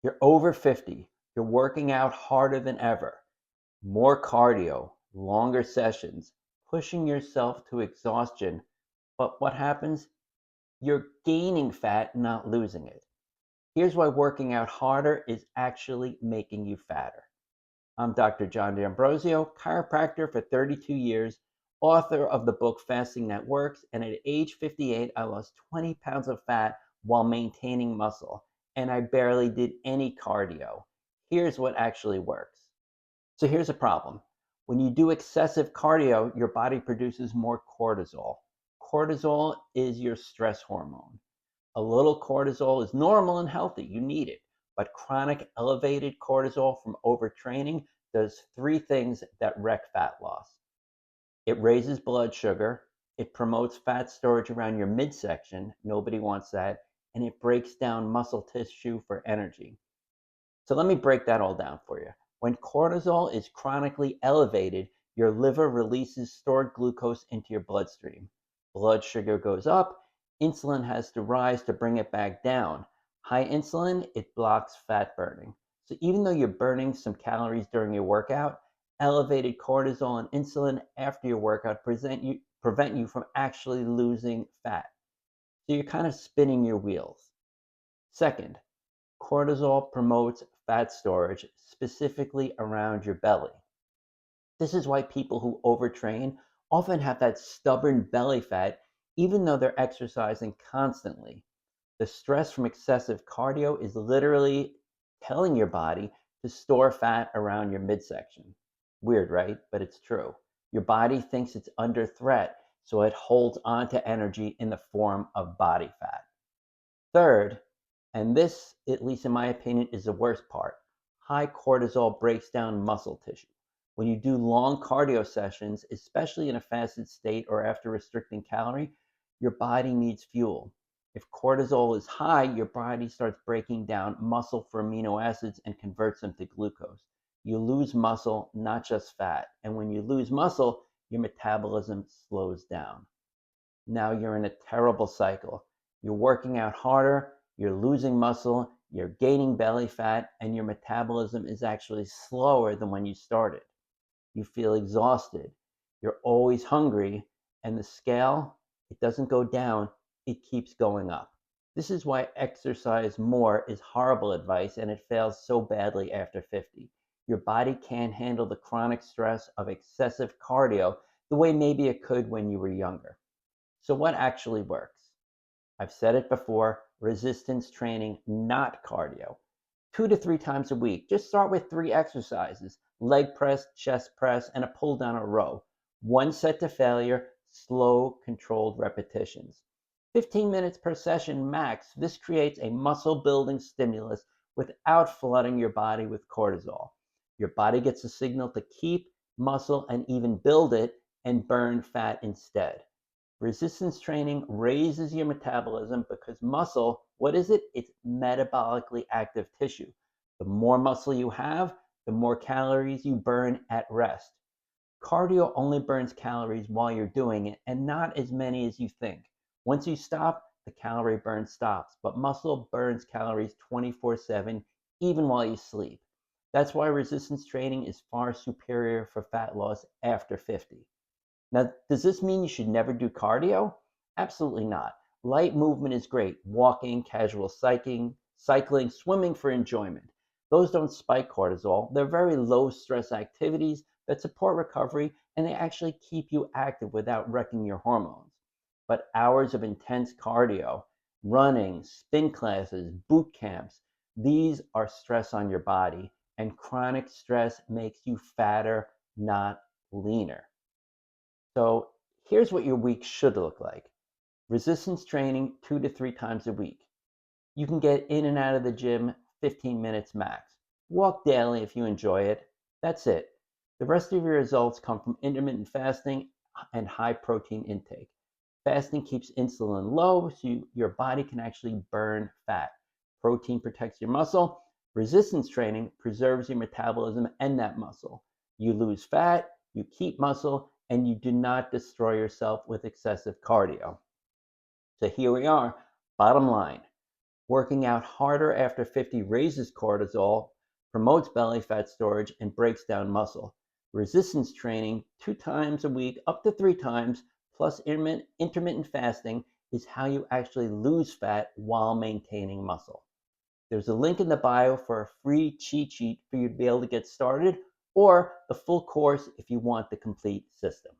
You're over 50. You're working out harder than ever. More cardio, longer sessions, pushing yourself to exhaustion. But what happens? You're gaining fat, not losing it. Here's why working out harder is actually making you fatter. I'm Dr. John D'Ambrosio, chiropractor for 32 years, author of the book Fasting That Works, and at age 58, I lost 20 pounds of fat while maintaining muscle, and I barely did any cardio. Here's what actually works. So here's a problem. When you do excessive cardio, your body produces more cortisol. Cortisol is your stress hormone. A little cortisol is normal and healthy. You need it. But chronic elevated cortisol from overtraining does three things that wreck fat loss. It raises blood sugar, it promotes fat storage around your midsection. Nobody wants that. And it breaks down muscle tissue for energy. So let me break that all down for you. When cortisol is chronically elevated, your liver releases stored glucose into your bloodstream. Blood sugar goes up, insulin has to rise to bring it back down. High insulin, it blocks fat burning. So even though you're burning some calories during your workout, elevated cortisol and insulin after your workout prevent you from actually losing fat. So you're kind of spinning your wheels. Second, cortisol promotes fat storage, specifically around your belly. This is why people who overtrain often have that stubborn belly fat, even though they're exercising constantly. The stress from excessive cardio is literally telling your body to store fat around your midsection. Weird, right? But it's true. Your body thinks it's under threat, so it holds on to energy in the form of body fat. Third, and this, at least in my opinion, is the worst part, high cortisol breaks down muscle tissue. When you do long cardio sessions, especially in a fasted state or after restricting calorie, your body needs fuel. If cortisol is high, your body starts breaking down muscle for amino acids and converts them to glucose. You lose muscle, not just fat. And when you lose muscle, your metabolism slows down. Now you're in a terrible cycle. You're working out harder, you're losing muscle, you're gaining belly fat, and your metabolism is actually slower than when you started. You feel exhausted, you're always hungry, and the scale, it doesn't go down, it keeps going up. This is why exercise more is horrible advice and it fails so badly after 50. Your body can't handle the chronic stress of excessive cardio the way maybe it could when you were younger. So what actually works? I've said it before, resistance training, not cardio. 2 to 3 times a week. Just start with 3 exercises: leg press, chest press, and a pull down a row. One set to failure, slow, controlled repetitions. 15 minutes per session max. This creates a muscle building stimulus without flooding your body with cortisol. Your body gets a signal to keep muscle and even build it and burn fat instead. Resistance training raises your metabolism because muscle, what is it? It's metabolically active tissue. The more muscle you have, the more calories you burn at rest. Cardio only burns calories while you're doing it, and not as many as you think. Once you stop, the calorie burn stops, but muscle burns calories 24/7, even while you sleep. That's why resistance training is far superior for fat loss after 50. Now, does this mean you should never do cardio? Absolutely not. Light movement is great. Walking, casual cycling, swimming for enjoyment. Those don't spike cortisol. They're very low stress activities that support recovery and they actually keep you active without wrecking your hormones. But hours of intense cardio, running, spin classes, boot camps, these are stress on your body, and chronic stress makes you fatter, not leaner. So here's what your week should look like. Resistance training 2 to 3 times a week. You can get in and out of the gym 15 minutes max. Walk daily if you enjoy it. That's it. The rest of your results come from intermittent fasting and high protein intake. Fasting keeps insulin low so your body can actually burn fat. Protein protects your muscle. Resistance training preserves your metabolism and that muscle. You lose fat, you keep muscle, and you do not destroy yourself with excessive cardio. So here we are. Bottom line, Working out harder after 50 raises cortisol, promotes belly fat storage, and breaks down muscle. Resistance training 2 times a week, up to 3 times, plus intermittent fasting is how you actually lose fat while maintaining muscle. There's a link in the bio for a free cheat sheet for you to be able to get started, or the full course if you want the complete system.